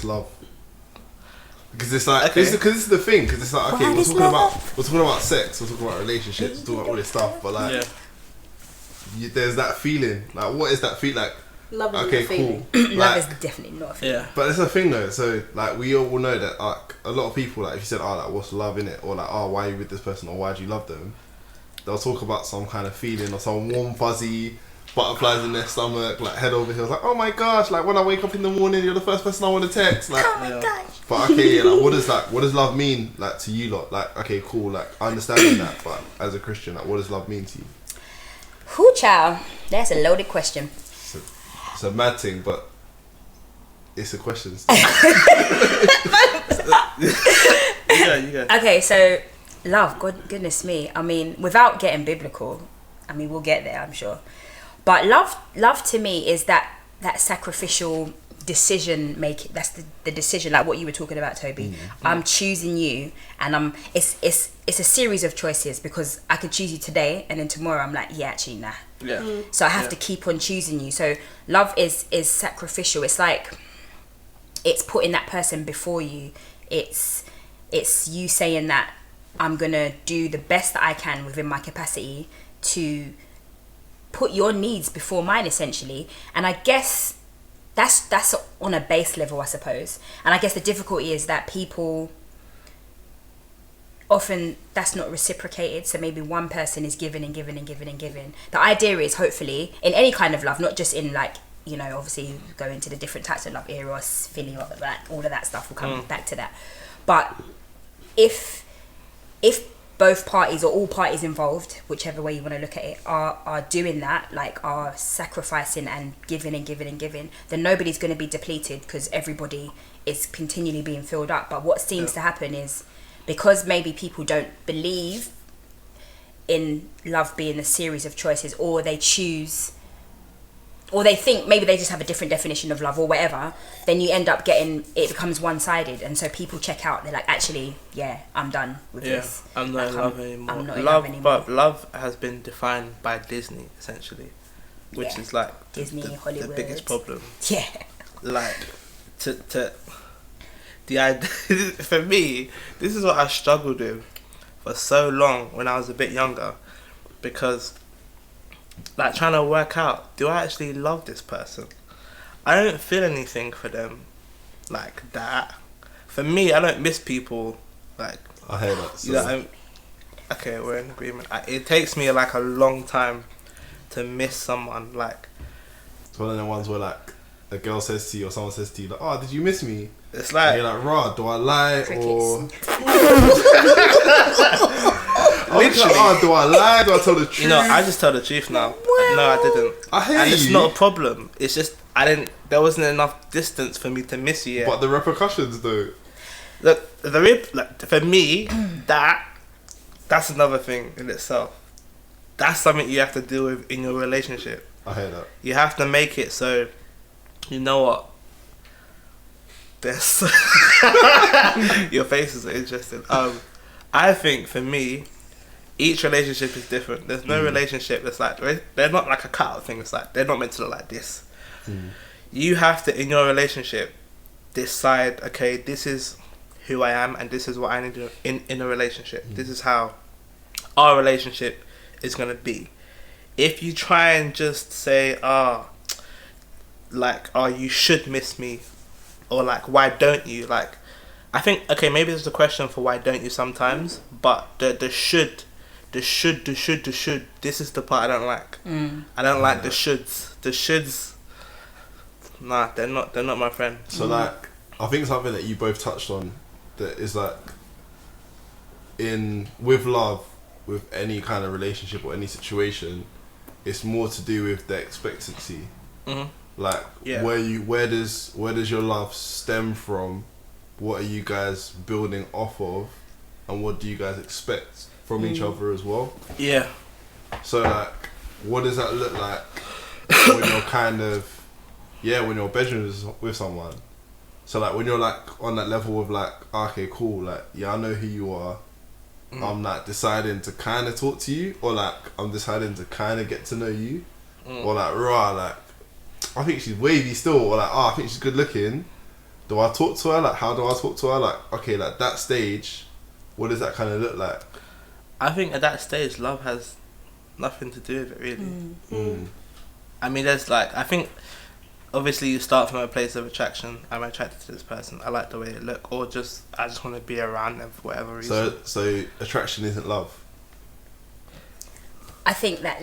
what's love? Because it's like, because this is the thing. Because it's like, okay, we're talking about sex, we're talking about relationships, we're talking about all this stuff, but like, there's that feeling. Like, what is that feeling? Like, love is a feeling. Cool. Love is definitely not a feeling. Yeah. But it's a thing though. So like, we all know that like a lot of people, like if you said, oh, like what's love in it, or like, oh, why are you with this person, or why do you love them? They'll talk about some kind of feeling or some warm fuzzy butterflies in their stomach, like head over heels, like, oh my gosh, like when I wake up in the morning, you're the first person I want to text. Like, oh my gosh. But okay, yeah, like what does love mean, like to you lot? Like, okay, cool, like I understand that, but as a Christian, like what does love mean to you? Who, child? That's a loaded question. It's a mad thing, but it's a question. Yeah. Okay, so love, goodness me. I mean, without getting biblical, I mean, we'll get there, I'm sure. But love to me is that sacrificial decision making. That's the decision, like what you were talking about, Toby. Mm-hmm. I'm choosing you, and it's a series of choices, because I could choose you today, and then tomorrow I'm like, yeah, actually, nah. Yeah. Mm. So I have to keep on choosing you. So love is sacrificial. It's like, it's putting that person before you. It's you saying that I'm gonna do the best that I can within my capacity to put your needs before mine, essentially. And I guess that's on a base level, I suppose. And I guess the difficulty is that people often, that's not reciprocated. So maybe one person is giving and giving and giving and giving. The idea is, hopefully, in any kind of love, not just in like, you know, obviously you go into the different types of love, eros, philia, all of that stuff, we'll come back to that. But if both parties or all parties involved, whichever way you want to look at it, are doing that, like are sacrificing and giving and giving and giving, then nobody's going to be depleted, because everybody is continually being filled up. But what seems to happen is, because maybe people don't believe in love being a series of choices, or they choose, or they think maybe they just have a different definition of love or whatever, then you end up getting, it becomes one-sided, and so people check out. They're like, actually, yeah, I'm done with this. I'm not in love anymore. I'm not in love anymore. But love has been defined by Disney, essentially, which is like Disney, Hollywood, the biggest problem. Yeah. Like, to the idea, for me, this is what I struggled with for so long when I was a bit younger, because like trying to work out, do I actually love this person? I don't feel anything for them like that. For me, I don't miss people like, I hear that. So. You know, okay, we're in agreement. It takes me like a long time to miss someone. Like, it's one of the ones where like a girl says to you or someone says to you like, oh, did you miss me? It's like, and you're like, raw, do I lie? Crickets. Or literally, oh, do I lie? Do I tell the truth? You know, I just tell the truth now. Well, no, I didn't. I hear and you. it's not a problem. It's just there wasn't enough distance for me to miss you yet. But the repercussions though. Look, for me, that's another thing in itself. That's something you have to deal with in your relationship. I hear that. You have to make it so, you know what? This your face is interesting. I think for me, each relationship is different. There's no relationship that's like, they're not like a cutout thing. It's like, they're not meant to look like this. You have to, in your relationship, decide, okay, this is who I am and this is what I need to in a relationship. This is how our relationship is going to be. If you try and just say, you should miss me, or like, why don't you? Like, I think, okay, maybe there's a question for why don't you sometimes, but the should, this is the part I don't like. I don't like the shoulds. The shoulds, nah, they're not my friend. So like, I think something that you both touched on that is like, with love, with any kind of relationship or any situation, it's more to do with the expectancy. Like, where does your love stem from? What are you guys building off of, and what do you guys expect from each other as well? Yeah. So like, what does that look like when you're kind of, when you're bedroom with someone? So like, when you're like on that level of like, okay, cool, like, I know who you are. I'm like deciding to kind of talk to you, or like I'm deciding to kind of get to know you, or like, like, I think she's wavy still, or like, I think she's good looking, Do I talk to her? Like, how do I talk to her? Like, okay, like that stage, what does that kind of look like? I think at that stage, love has nothing to do with it, really. I mean, there's like, I think, obviously you start from a place of attraction. I'm attracted to this person. I like the way they look, or just I just want to be around them for whatever reason. So attraction isn't love. I think that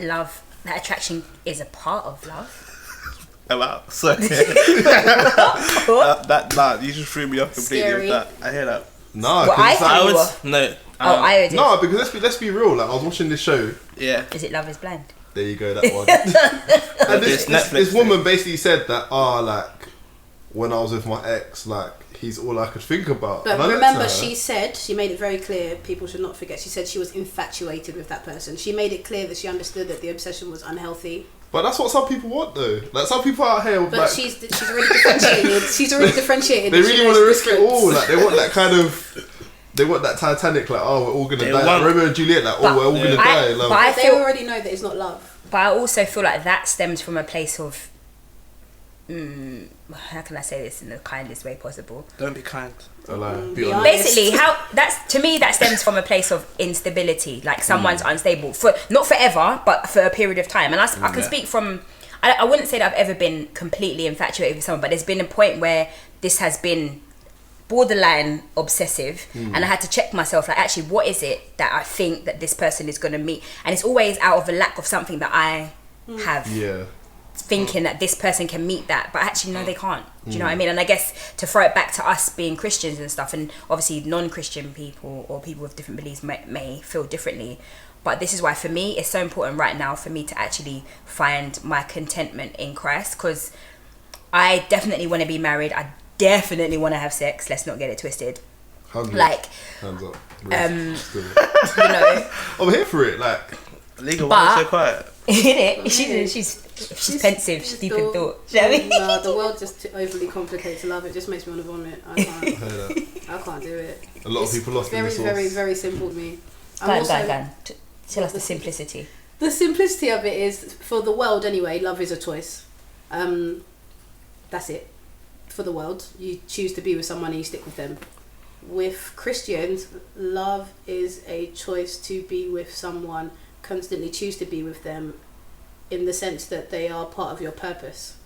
attraction is a part of love. Oh, wow. So you just threw me off completely Scary. with that. I hear that. No, Well, I because thought you were. No. I did. no, because let's be real. Like, I was watching this show. Yeah. Is it Love Is Blind? There you go, that one. And This Netflix this thing. woman basically said that, like, when I was with my ex, like, he's all I could think about. But And I looked remember, at her, she made it very clear, people should not forget, she said she was infatuated with that person. She made it clear that she understood that the obsession was unhealthy. But that's what some people want, though. Like, some people out here, But like, she's already differentiated. She's already differentiated. they that she really knows want to risk it difference. all. Like, they want that kind of... They want that Titanic, like, oh, we're all going to They die. want- Like Romeo and Juliet, like, But we're all going to die. Like, but I They feel, already know that it's not love. but I also feel like that stems from a place of, how can I say this in the kindest way possible? Don't be kind. so, like, be Be honest. honest. Basically, to me that stems from a place of instability. Like someone's unstable for not forever, but for a period of time. And I can speak from. I wouldn't say that I've ever been completely infatuated with someone, but there's been a point where this has been borderline obsessive, and I had to check myself. Like, actually, what is it that I think that this person is going to meet? And it's always out of a lack of something that I have. Yeah. Thinking that this person can meet that, but actually no, they can't. Do you know what I mean? And I guess to throw it back to us being Christians and stuff, and obviously non-Christian people or people with different beliefs may feel differently, but this is why for me it's so important right now for me to actually find my contentment in Christ, because I definitely want to be married. I definitely want to have sex. Let's not get it twisted. 100. Like, Hands up. you know, I'm here for it. Like, Legal, But- why are you so quiet? she's pensive, she's deep in thought. Do you know what I mean? No, the world just overly complicates love. It just makes me want to vomit. I I can't. hear that. I can't do it. A lot of It's people lost in very, the sauce. very, very simple to me. I'm Go also- on. Tell us the simplicity. The simplicity of it is, for the world anyway, love is a choice. That's it. For the world, you choose to be with someone and you stick with them. With Christians, love is a choice to be with someone, constantly choose to be with them, in the sense that they are part of your purpose.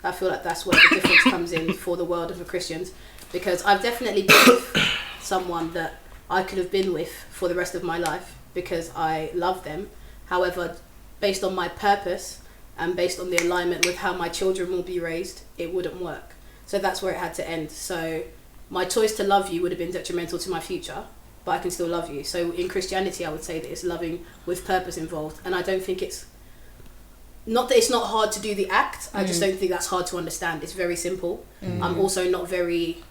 I feel like that's where the difference comes in for the world of the Christians, because I've definitely been with someone that I could have been with for the rest of my life because I love them. However, based on my purpose and based on the alignment with how my children will be raised, it wouldn't work. So that's where it had to end. So my choice to love you would have been detrimental to my future, but I can still love you. So in Christianity, I would say that it's loving with purpose involved. And I don't think it's, not that it's not hard to do the act, I just don't think that's hard to understand. It's very simple. I'm also not very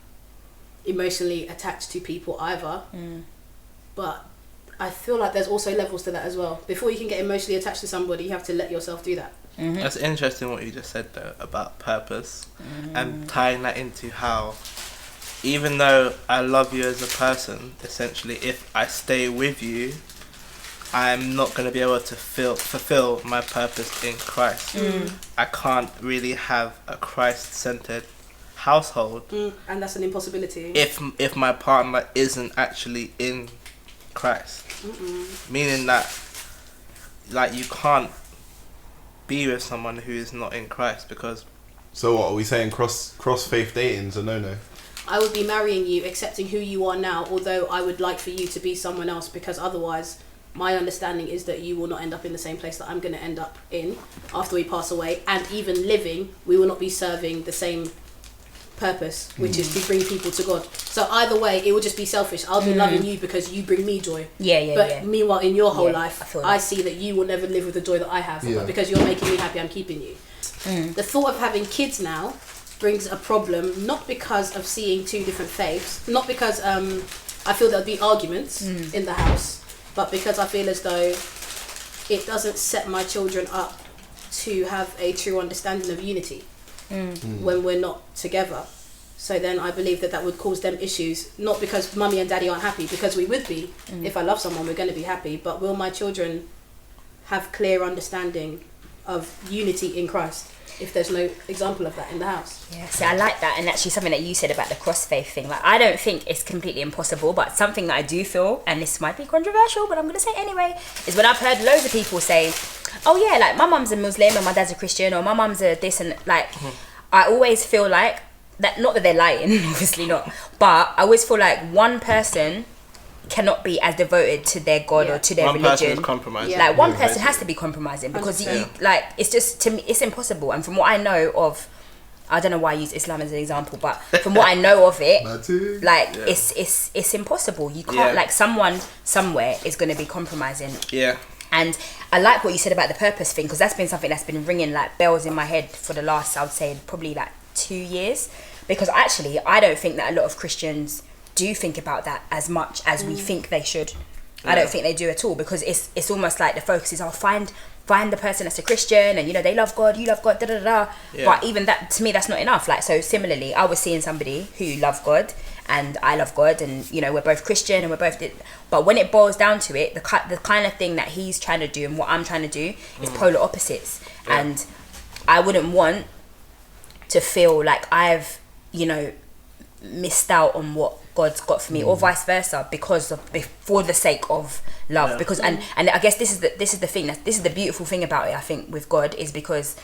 emotionally attached to people either. But I feel like there's also levels to that as well. Before you can get emotionally attached to somebody, you have to let yourself do that. That's interesting what you just said though about purpose, and tying that into how, even though I love you as a person, essentially, if I stay with you, I'm not going to be able to fulfill my purpose in Christ. I can't really have a Christ-centered household And that's an impossibility. if my partner isn't actually in Christ. Meaning that, like, you can't be with someone who is not in Christ, because So what are we saying? Cross faith dating's a no. I would be marrying you, accepting who you are now, although I would like for you to be someone else, because otherwise my understanding is that you will not end up in the same place that I'm going to end up in after we pass away, and even living, we will not be serving the same purpose, which is to bring people to God. So either way, it will just be selfish. I'll be loving you because you bring me joy. But meanwhile, in your whole life, I see that you will never live with the joy that I have. Yeah. But because you're making me happy, I'm keeping you. The thought of having kids now brings a problem, not because of seeing two different faiths, not because I feel there'll be arguments in the house, but because I feel as though it doesn't set my children up to have a true understanding of unity when we're not together. So then I believe that would cause them issues, not because mummy and daddy aren't happy, because we would be. If I love someone, we're going to be happy, but will my children have clear understanding of unity in Christ? if there's no example of that in the house. Yeah, see, I like that, and actually something that you said about the cross faith thing. Like, I don't think it's completely impossible, but something that I do feel, and this might be controversial, but I'm gonna say it anyway, is when I've heard loads of people say, "Oh yeah, like my mum's a Muslim and my dad's a Christian, or my mum's a this," and like, I always feel like that. Not that they're lying, obviously not, but I always feel like one person cannot be as devoted to their God or to their one person religion. is compromising. Yeah. Like one person has to be compromising, because you, like, it's just, to me, it's impossible. And from what I know of, I don't know why I use Islam as an example, but from what I know of it, like it's impossible. You can't, like, someone somewhere is going to be compromising. Yeah. And I like what you said about the purpose thing, because that's been something that's been ringing like bells in my head for the last, I would say, probably like 2 years. Because actually, I don't think that a lot of Christians do think about that as much as we think they should. I don't think they do at all, because it's almost like the focus is, find the person that's a Christian, and they love God, you love God, da da da. But even that, to me, that's not enough. Like, so similarly, I was seeing somebody who loved God and I love God, and we're both Christian and we're both, but when it boils down to it, the kind of thing that he's trying to do and what I'm trying to do is polar opposites. And I wouldn't want to feel like I've missed out on what God's got for me, or vice versa, for the sake of love. Because and I guess this is the thing, this is the beautiful thing about it, I think, with God, is because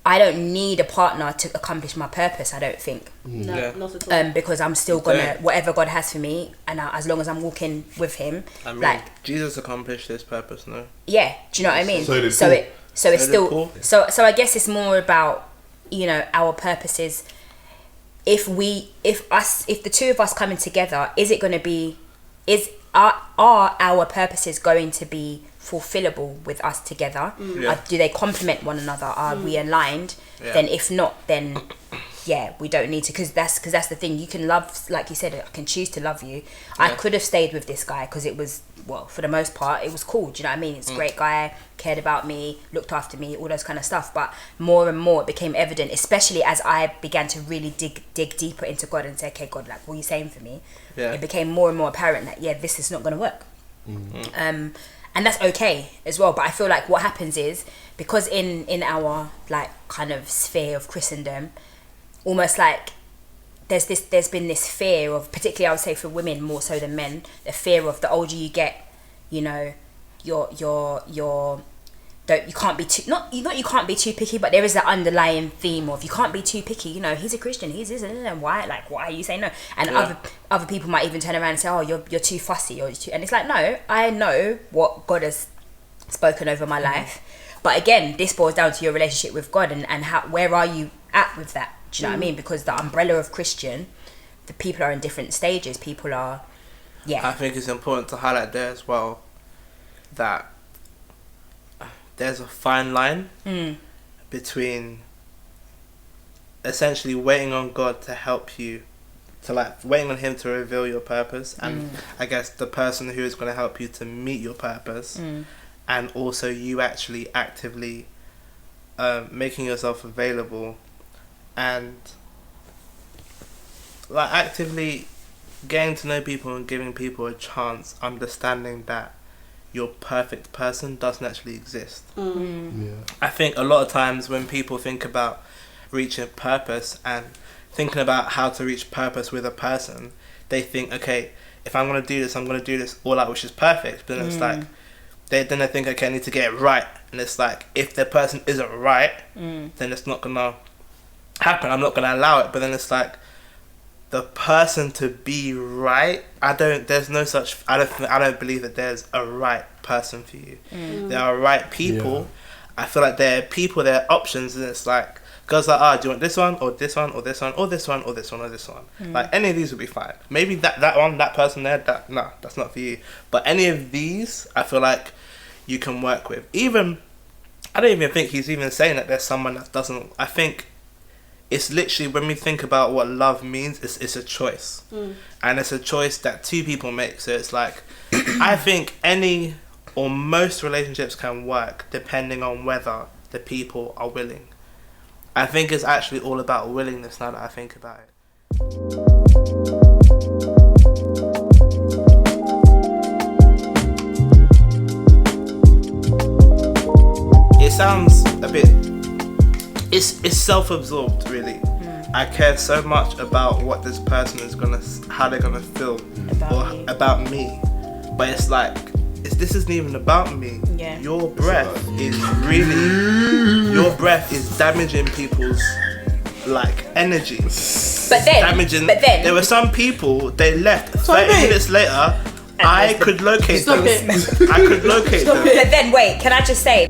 I don't need a partner to accomplish my purpose, I don't think. No, not at all. Because I'm still gonna, whatever God has for me, and as long as I'm walking with him, I mean, like, Jesus accomplished his purpose, no? yeah, do you know what I mean? So did so Paul. it's still Paul. so I guess it's more about our purposes. If the two of us coming together, are our purposes going to be fulfillable with us together? Do they complement one another? Are we aligned? Then if not, then we don't need to, because that's the thing. You can love, like you said, I can choose to love you. I could have stayed with this guy because it was, well, for the most part, it was cool. Do you know what I mean? It's a great guy, cared about me, looked after me, all those kind of stuff. But more and more it became evident, especially as I began to really dig deeper into God and say, okay, God, like, what are you saying for me? It became more and more apparent that this is not going to work. And that's okay as well. But I feel like what happens is, because in our, like, kind of sphere of Christendom, almost like there's been this fear of, particularly I would say for women more so than men, the fear of the older you get, you can't be too, not you can't be too picky, but there is that underlying theme of you can't be too picky. He's a Christian, he's this, and why are you saying no? And other people might even turn around and say, oh, you're too fussy, and it's like, no, I know what God has spoken over my life, but again, this boils down to your relationship with God and where are you at with that? Do you know what I mean? Because the umbrella of Christian, the people are in different stages. People are, I think it's important to highlight there as well that there's a fine line between essentially waiting on God to help you, waiting on him to reveal your purpose, and I guess the person who is going to help you to meet your purpose, and also you actually actively making yourself available and like actively getting to know people and giving people a chance, understanding that your perfect person doesn't actually exist. I think a lot of times when people think about reaching purpose and thinking about how to reach purpose with a person, they think, okay, if I'm going to do this, I'm going to do this all out, which is perfect. But then it's like, they think, okay, I need to get it right. And it's like, if the person isn't right, then it's not going to happen. I'm not going to allow it. But then it's like, the person to be right, I don't believe that there's a right person for you. There are right people. I feel like there are people, there are options, and it's like, girls like, do you want this one or this one or this one or this one or this one or this one? Like, any of these would be fine. Maybe that one, that person there, no, that's not for you. But any of these, I feel like you can work with. Even, I don't even think he's even saying that there's someone that doesn't. I think it's literally, when we think about what love means, it's a choice. And it's a choice that two people make. So it's like, I think any or most relationships can work depending on whether the people are willing. I think it's actually all about willingness now that I think about it. it's self-absorbed, really. I care so much about what this person is how they're gonna feel about me, but it's like this isn't even about me. Yeah. Your breath is damaging people's like energy. But then there were some people, they left 30 minutes later. I could locate them. I could locate them. But then wait, can I just say,